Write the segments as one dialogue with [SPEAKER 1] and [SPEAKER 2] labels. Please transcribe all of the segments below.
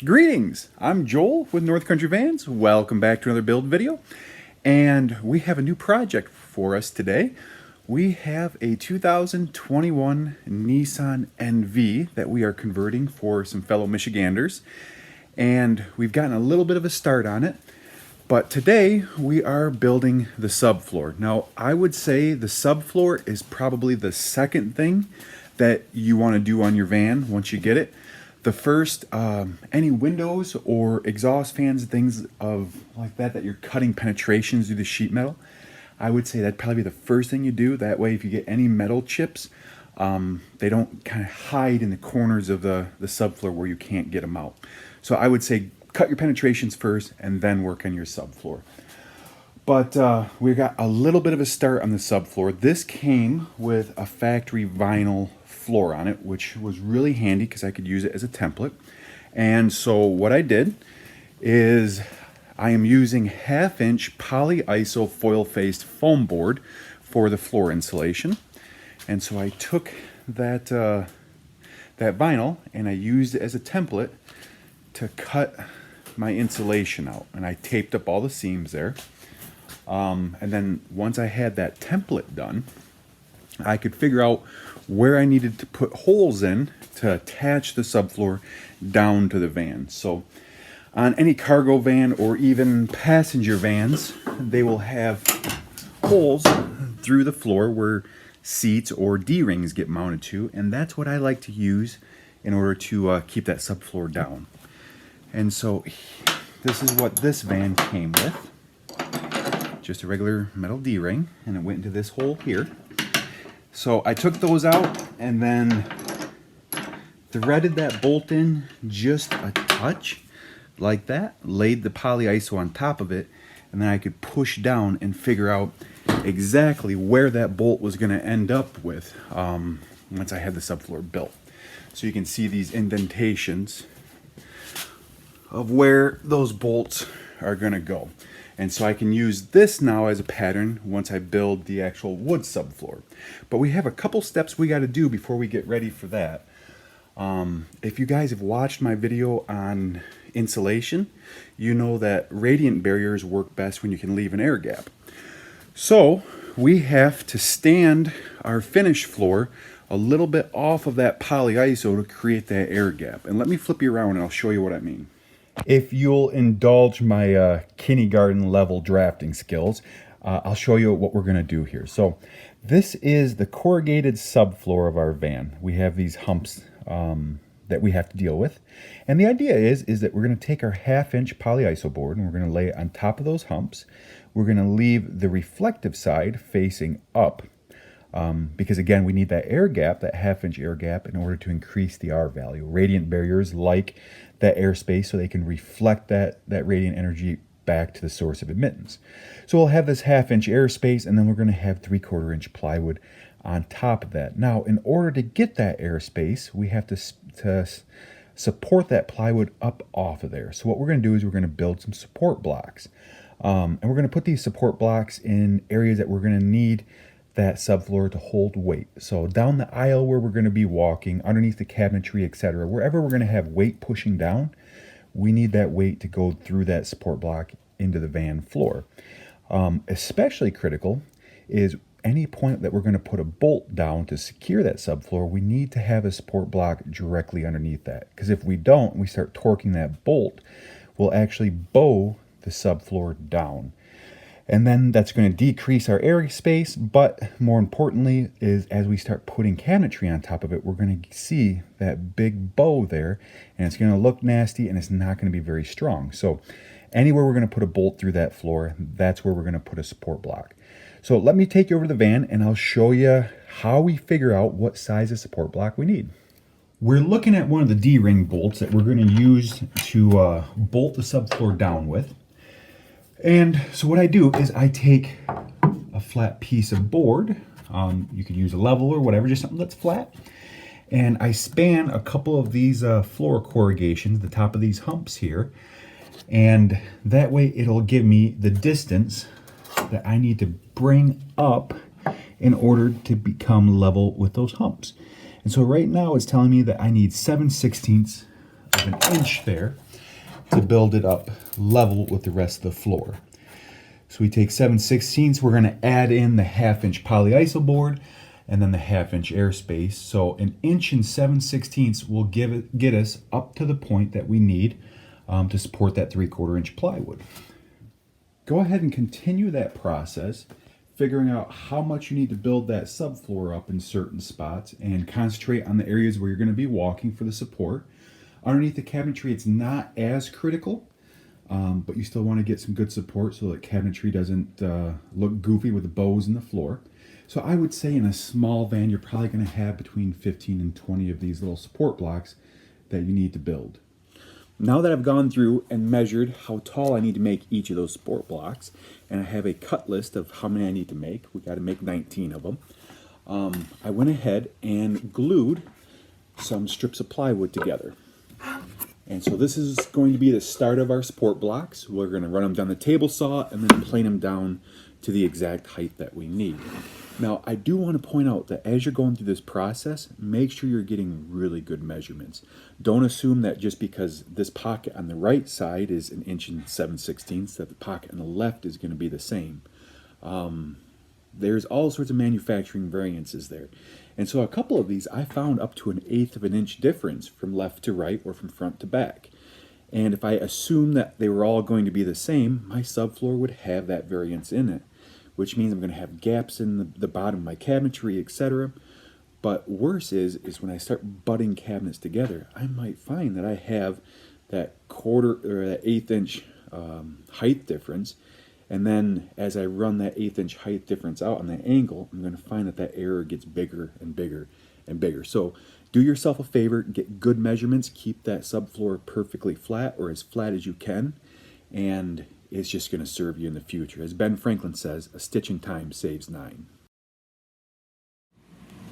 [SPEAKER 1] Greetings, I'm Joel with North Country Vans. Welcome back to another build video. And we have a new project for us today. We have a 2021 Nissan NV that we are converting for some fellow Michiganders. And we've gotten a little bit of a start on it. But today we are building the subfloor. Now, I would say the subfloor is probably the second thing that you want to do on your van once you get it. The first, any windows or exhaust fans, things of like that you're cutting penetrations through the sheet metal, I would say that'd probably be the first thing you do. That way, if you get any metal chips, they don't kind of hide in the corners of the subfloor where you can't get them out. So I would say cut your penetrations first and then work on your subfloor. But we got a little bit of a start on the subfloor. This came with a factory vinyl floor on it, which was really handy because I could use it as a template. And so what I did is I am using 1/2-inch polyiso foil-faced foam board for the floor insulation. And so I took that that vinyl and I used it as a template to cut my insulation out. And I taped up all the seams there. And then once I had that template done, I could figure out where I needed to put holes in to attach the subfloor down to the van. So on any cargo van or even passenger vans, they will have holes through the floor where seats or D-rings get mounted to, and that's what I like to use in order to keep that subfloor down. And so this is what this van came with. Just a regular metal D-ring, and it went into this hole here. So I took those out and then threaded that bolt in just a touch, like that, laid the polyiso on top of it, and then I could push down and figure out exactly where that bolt was going to end up with once I had the subfloor built. So you can see these indentations of where those bolts are going to go. And so I can use this now as a pattern once I build the actual wood subfloor. But we have a couple steps we got to do before we get ready for that. If you guys have watched my video on insulation, you know that radiant barriers work best when you can leave an air gap. So we have to stand our finished floor a little bit off of that polyiso to create that air gap. And let me flip you around and I'll show you what I mean. If you'll indulge my kindergarten level drafting skills, I'll show you what we're going to do here. So this is the corrugated subfloor of our van. We have these humps that we have to deal with. And the idea is that we're going to take our 1/2-inch polyiso board and we're going to lay it on top of those humps. We're going to leave the reflective side facing up because, again, we need that air gap, that 1/2-inch air gap, in order to increase the R value. Radiant barriers like that airspace so they can reflect that radiant energy back to the source of admittance. So we'll have this 1/2-inch airspace, and then we're going to have 3/4-inch plywood on top of that. Now, in order to get that airspace, we have to support that plywood up off of there. So what we're going to do is we're going to build some support blocks. And we're going to put these support blocks in areas that we're going to need that subfloor to hold weight. So down the aisle where we're going to be walking, underneath the cabinetry, etc., wherever we're going to have weight pushing down, we need that weight to go through that support block into the van floor. Especially critical is any point that we're going to put a bolt down to secure that subfloor, we need to have a support block directly underneath that. Because if we don't, we start torquing that bolt, we'll actually bow the subfloor down. And then that's going to decrease our airspace, but more importantly is as we start putting cabinetry on top of it, we're going to see that big bow there, and it's going to look nasty and it's not going to be very strong. So anywhere we're going to put a bolt through that floor, that's where we're going to put a support block. So let me take you over to the van and I'll show you how we figure out what size of support block we need. We're looking at one of the D-ring bolts that we're going to use to bolt the subfloor down with. And so what I do is I take a flat piece of board, you could use a level or whatever, just something that's flat, and I span a couple of these floor corrugations, the top of these humps here, and that way it'll give me the distance that I need to bring up in order to become level with those humps. And so right now it's telling me that I need 7/16 of an inch there to build it up level with the rest of the floor. So we take 7/16, we're going to add in the 1/2 inch polyiso board and then the 1/2 inch airspace. So 1 inch and 7/16 will get us up to the point that we need to support that 3/4 inch plywood. Go ahead and continue that process, figuring out how much you need to build that subfloor up in certain spots and concentrate on the areas where you're going to be walking for the support. Underneath the cabinetry, it's not as critical, but you still want to get some good support so that cabinetry doesn't look goofy with the bows in the floor. So I would say in a small van, you're probably going to have between 15 and 20 of these little support blocks that you need to build. Now that I've gone through and measured how tall I need to make each of those support blocks, and I have a cut list of how many I need to make, we got to make 19 of them, I went ahead and glued some strips of plywood together. And so this is going to be the start of our support blocks. We're going to run them down the table saw and then plane them down to the exact height that we need. Now, I do want to point out that as you're going through this process, make sure you're getting really good measurements. Don't assume that just because this pocket on the right side is 1 inch and 7/16 that the pocket on the left is going to be the same. There's all sorts of manufacturing variances there. And so a couple of these I found up to 1/8 of an inch difference from left to right or from front to back. And if I assume that they were all going to be the same, my subfloor would have that variance in it, which means I'm going to have gaps in the bottom of my cabinetry, etc. But worse is when I start butting cabinets together, I might find that I have that 1/4 or that 1/8 inch height difference. And then as I run that 1/8 inch height difference out on the angle, I'm going to find that that error gets bigger and bigger and bigger. So do yourself a favor, get good measurements, keep that subfloor perfectly flat or as flat as you can, and it's just going to serve you in the future. As Ben Franklin says, a stitch in time saves 9.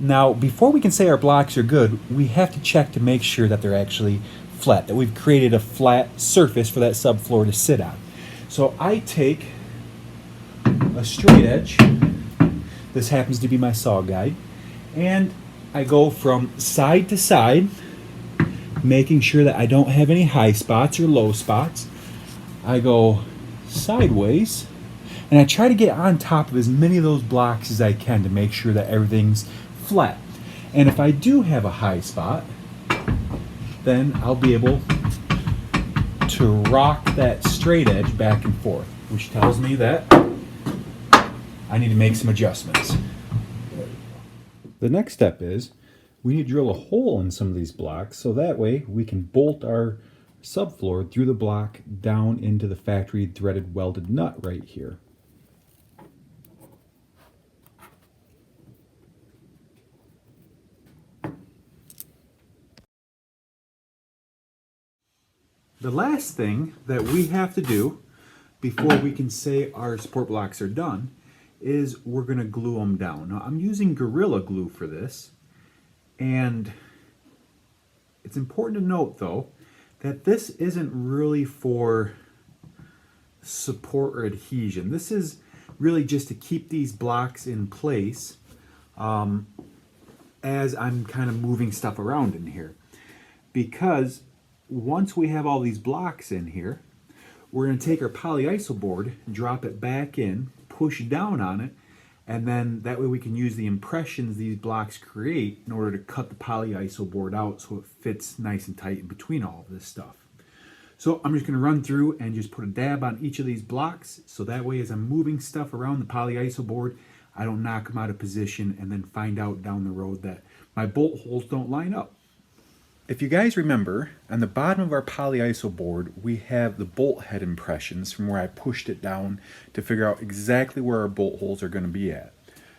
[SPEAKER 1] Now, before we can say our blocks are good, we have to check to make sure that they're actually flat, that we've created a flat surface for that subfloor to sit on. So I take a straight edge, this happens to be my saw guide, and I go from side to side, making sure that I don't have any high spots or low spots. I go sideways, and I try to get on top of as many of those blocks as I can to make sure that everything's flat. And if I do have a high spot, then I'll be able to rock that straight edge back and forth, which tells me that I need to make some adjustments. The next step is we need to drill a hole in some of these blocks so that way we can bolt our subfloor through the block down into the factory threaded welded nut right here. The last thing that we have to do before we can say our support blocks are done is we're going to glue them down. Now I'm using Gorilla Glue for this, and it's important to note though that this isn't really for support or adhesion. This is really just to keep these blocks in place as I'm kind of moving stuff around in here. Because once we have all these blocks in here, we're going to take our polyiso board, drop it back in, push down on it, and then that way we can use the impressions these blocks create in order to cut the polyiso board out so it fits nice and tight in between all of this stuff. So I'm just going to run through and just put a dab on each of these blocks so that way as I'm moving stuff around the polyiso board, I don't knock them out of position and then find out down the road that my bolt holes don't line up. If you guys remember, on the bottom of our polyiso board, we have the bolt head impressions from where I pushed it down to figure out exactly where our bolt holes are going to be at.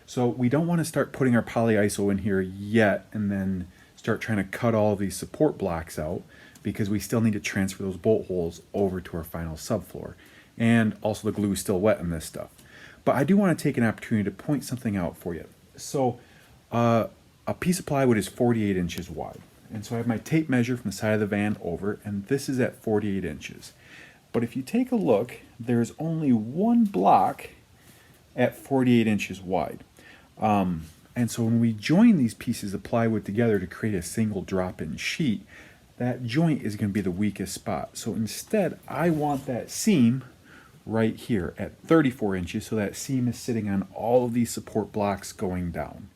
[SPEAKER 1] So we don't want to start putting our polyiso in here yet and then start trying to cut all of these support blocks out, because we still need to transfer those bolt holes over to our final subfloor. And also the glue is still wet in this stuff. But I do want to take an opportunity to point something out for you. So a piece of plywood is 48 inches wide. And so I have my tape measure from the side of the van over, and this is at 48 inches. But if you take a look, there's only one block at 48 inches wide. And so when we join these pieces of plywood together to create a single drop-in sheet, that joint is going to be the weakest spot. So instead, I want that seam right here at 34 inches, so that seam is sitting on all of these support blocks going down.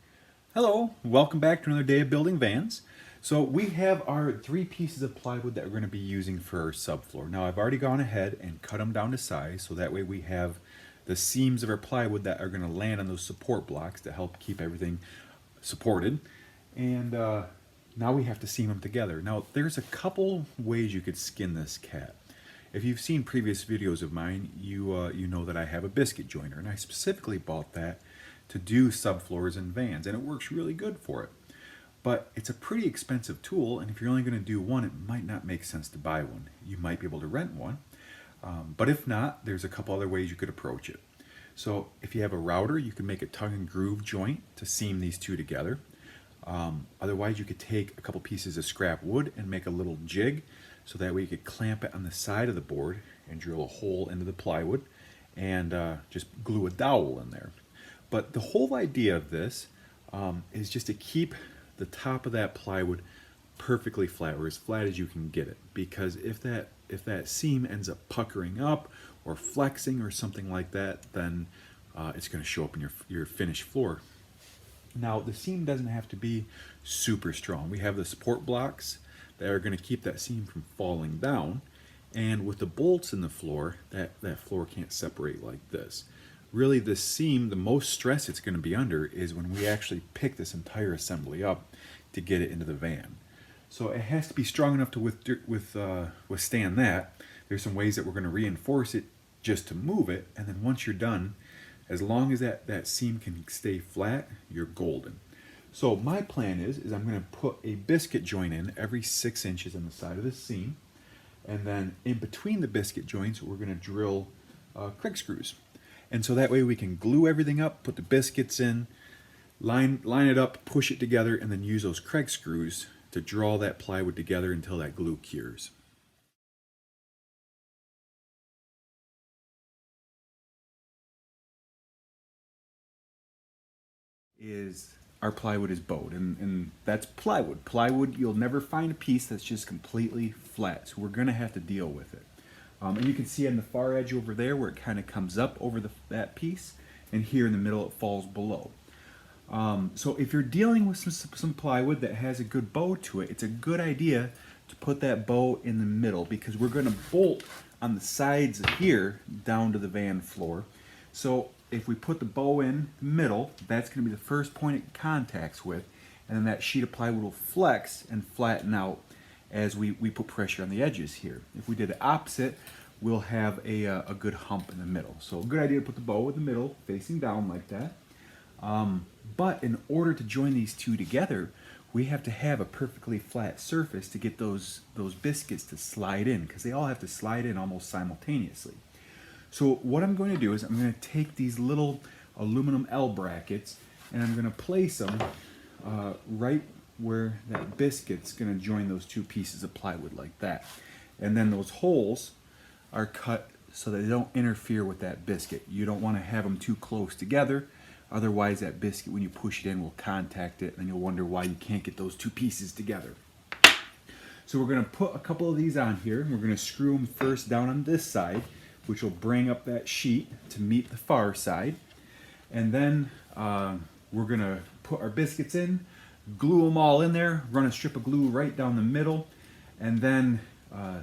[SPEAKER 1] Hello, welcome back to another day of building vans. So we have our 3 pieces of plywood that we're going to be using for our subfloor. Now I've already gone ahead and cut them down to size, so that way we have the seams of our plywood that are going to land on those support blocks to help keep everything supported. And now we have to seam them together. Now there's a couple ways you could skin this cat. If you've seen previous videos of mine, you know that I have a biscuit joiner, and I specifically bought that to do subfloors and vans, and it works really good for it. But it's a pretty expensive tool, and if you're only going to do one, it might not make sense to buy one. You might be able to rent one, but if not, there's a couple other ways you could approach it. So if you have a router, you can make a tongue and groove joint to seam these two together. Otherwise, you could take a couple pieces of scrap wood and make a little jig, so that way you could clamp it on the side of the board and drill a hole into the plywood and just glue a dowel in there. But the whole idea of this is just to keep the top of that plywood perfectly flat, or as flat as you can get it. Because if that seam ends up puckering up or flexing or something like that, then it's going to show up in your finished floor. Now the seam doesn't have to be super strong. We have the support blocks that are going to keep that seam from falling down, and with the bolts in the floor, that floor can't separate like this. Really, the seam, the most stress it's going to be under is when we actually pick this entire assembly up to get it into the van. So it has to be strong enough to withstand that. There's some ways that we're going to reinforce it just to move it, and then once you're done, as long as that seam can stay flat, you're golden. So my plan is I'm going to put a biscuit joint in every 6 inches on the side of the seam, and then in between the biscuit joints, we're going to drill Kreg screws. And so that way we can glue everything up, put the biscuits in, line it up, push it together, and then use those Kreg screws to draw that plywood together until that glue cures. Our plywood is bowed, and that's plywood. Plywood, you'll never find a piece that's just completely flat, so we're going to have to deal with it. And you can see on the far edge over there where it kind of comes up over that piece, and here in the middle it falls below. So if you're dealing with some plywood that has a good bow to it, it's a good idea to put that bow in the middle, because we're going to bolt on the sides here down to the van floor. So if we put the bow in the middle, that's going to be the first point it contacts with, and then that sheet of plywood will flex and flatten out as we put pressure on the edges here. If we did the opposite, we'll have a good hump in the middle. So a good idea to put the bow in the middle, facing down like that. But in order to join these two together, we have to have a perfectly flat surface to get those biscuits to slide in, because they all have to slide in almost simultaneously. So what I'm going to do is I'm going to take these little aluminum L brackets, and I'm going to place them right where that biscuit's going to join those 2 pieces of plywood like that. And then those holes are cut so that they don't interfere with that biscuit. You don't want to have them too close together, otherwise that biscuit, when you push it in, will contact it, and you'll wonder why you can't get those 2 pieces together. So we're going to put a couple of these on here, and we're going to screw them first down on this side, which will bring up that sheet to meet the far side. And then we're going to put our biscuits in, glue them all in there, run a strip of glue right down the middle, and then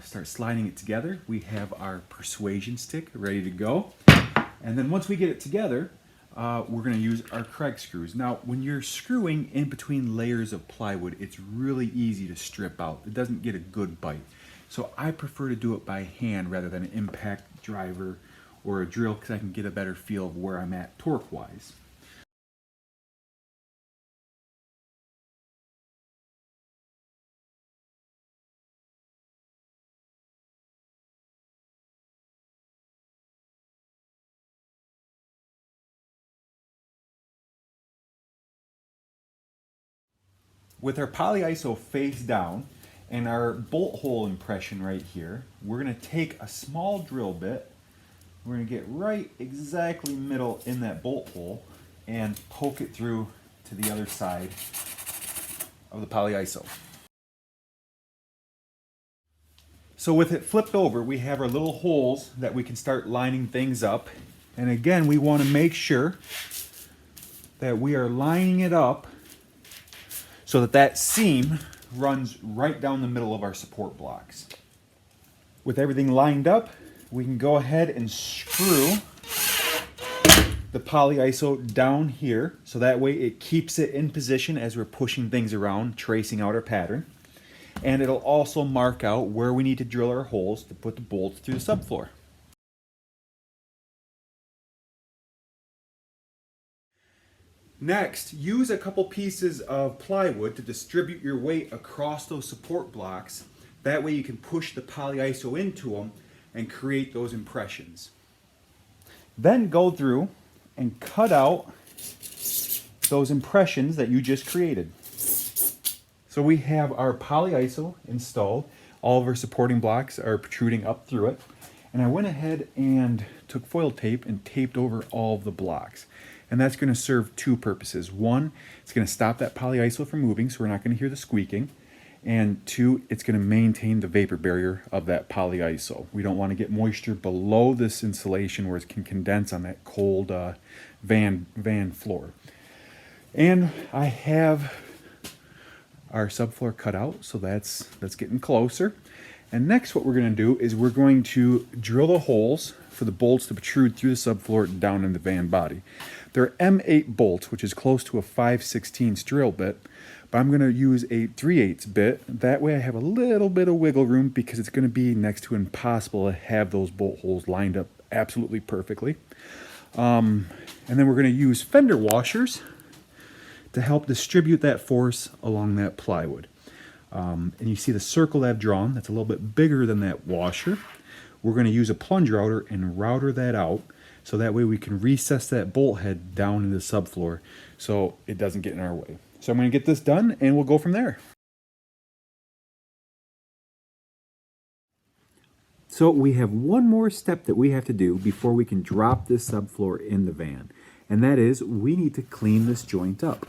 [SPEAKER 1] start sliding it together. We have our persuasion stick ready to go. And then once we get it together, we're going to use our Kreg screws. Now, when you're screwing in between layers of plywood, it's really easy to strip out. It doesn't get a good bite. So I prefer to do it by hand rather than an impact driver or a drill, because I can get a better feel of where I'm at torque-wise. With our polyiso face down and our bolt hole impression right here, we're going to take a small drill bit, we're going to get right exactly middle in that bolt hole and poke it through to the other side of the polyiso. So with it flipped over, we have our little holes that we can start lining things up. And again, we want to make sure that we are lining it up so that that seam runs right down the middle of our support blocks. With everything lined up, we can go ahead and screw the polyiso down here, so that way it keeps it in position as we're pushing things around, tracing out our pattern. And it'll also mark out where we need to drill our holes to put the bolts through the subfloor. Next, use a couple pieces of plywood to distribute your weight across those support blocks. That way you can push the polyiso into them and create those impressions. Then go through and cut out those impressions that you just created. So we have our polyiso installed. All of our supporting blocks are protruding up through it. And I went ahead and took foil tape and taped over all of the blocks. And that's going to serve two purposes. One, it's going to stop that polyiso from moving, so we're not going to hear the squeaking. And two, it's going to maintain the vapor barrier of that polyiso. We don't want to get moisture below this insulation where it can condense on that cold van floor. And I have our subfloor cut out, so that's getting closer. And next what we're going to do is we're going to drill the holes for the bolts to protrude through the subfloor down in the van body. They're M8 bolts, which is close to a 5/16 drill bit, but I'm going to use a 3/8 bit. That way I have a little bit of wiggle room because it's going to be next to impossible to have those bolt holes lined up absolutely perfectly. And then we're going to use fender washers to help distribute that force along that plywood. And you see the circle that I've drawn, that's a little bit bigger than that washer. We're going to use a plunge router and router that out, so that way we can recess that bolt head down into the subfloor so it doesn't get in our way. So I'm going to get this done and we'll go from there. So we have one more step that we have to do before we can drop this subfloor in the van. And that is, we need to clean this joint up.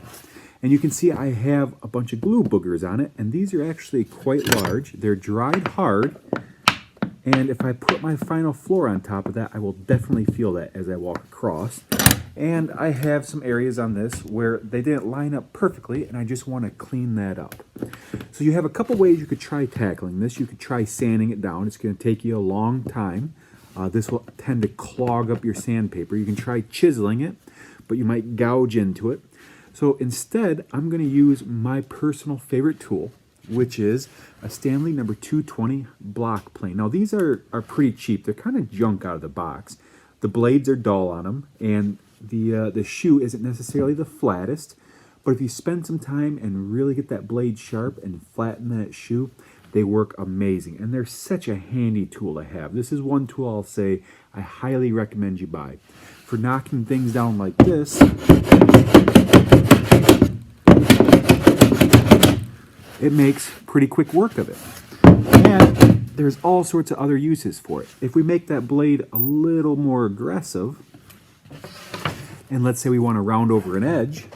[SPEAKER 1] And you can see I have a bunch of glue boogers on it, and these are actually quite large. They're dried hard, and if I put my final floor on top of that, I will definitely feel that as I walk across. And I have some areas on this where they didn't line up perfectly, and I just want to clean that up. So you have a couple ways you could try tackling this. You could try sanding it down. It's going to take you a long time. This will tend to clog up your sandpaper. You can try chiseling it, but you might gouge into it. So instead, I'm going to use my personal favorite tool, which is a Stanley number 220 block plane. Now these are pretty cheap. They're kind of junk out of the box. The blades are dull on them, and the shoe isn't necessarily the flattest. But if you spend some time and really get that blade sharp and flatten that shoe, they work amazing. And they're such a handy tool to have. This is one tool I'll say I highly recommend you buy. For knocking things down like this, it makes pretty quick work of it. And there's all sorts of other uses for it. If we make that blade a little more aggressive, and let's say we want to round over an edge,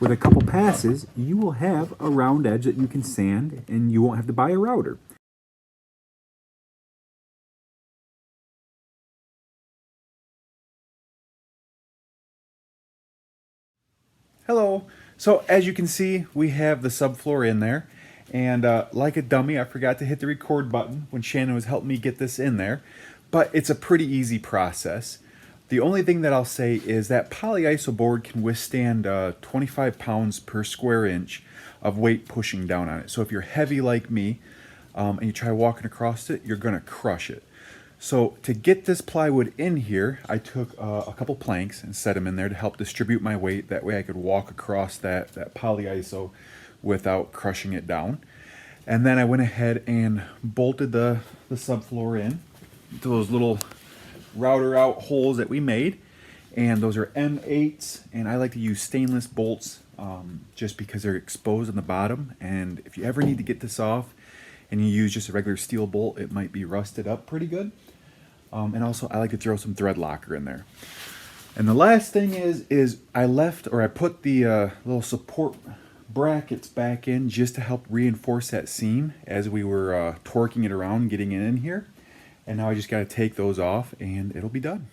[SPEAKER 1] with a couple passes, you will have a round edge that you can sand, and you won't have to buy a router. Hello. So as you can see, we have the subfloor in there, and like a dummy, I forgot to hit the record button when Shannon was helping me get this in there, but it's a pretty easy process. The only thing that I'll say is that polyiso board can withstand 25 pounds per square inch of weight pushing down on it. So if you're heavy like me and you try walking across it, you're going to crush it. So to get this plywood in here, I took a couple planks and set them in there to help distribute my weight. That way I could walk across that polyiso without crushing it down. And then I went ahead and bolted the subfloor in to those little router out holes that we made. And those are M8s, and I like to use stainless bolts just because they're exposed on the bottom. And if you ever need to get this off and you use just a regular steel bolt, it might be rusted up pretty good. And also I like to throw some thread locker in there. And the last thing is I put the little support brackets back in just to help reinforce that seam as we were torquing it around, getting it in here. And now I just got to take those off and it'll be done.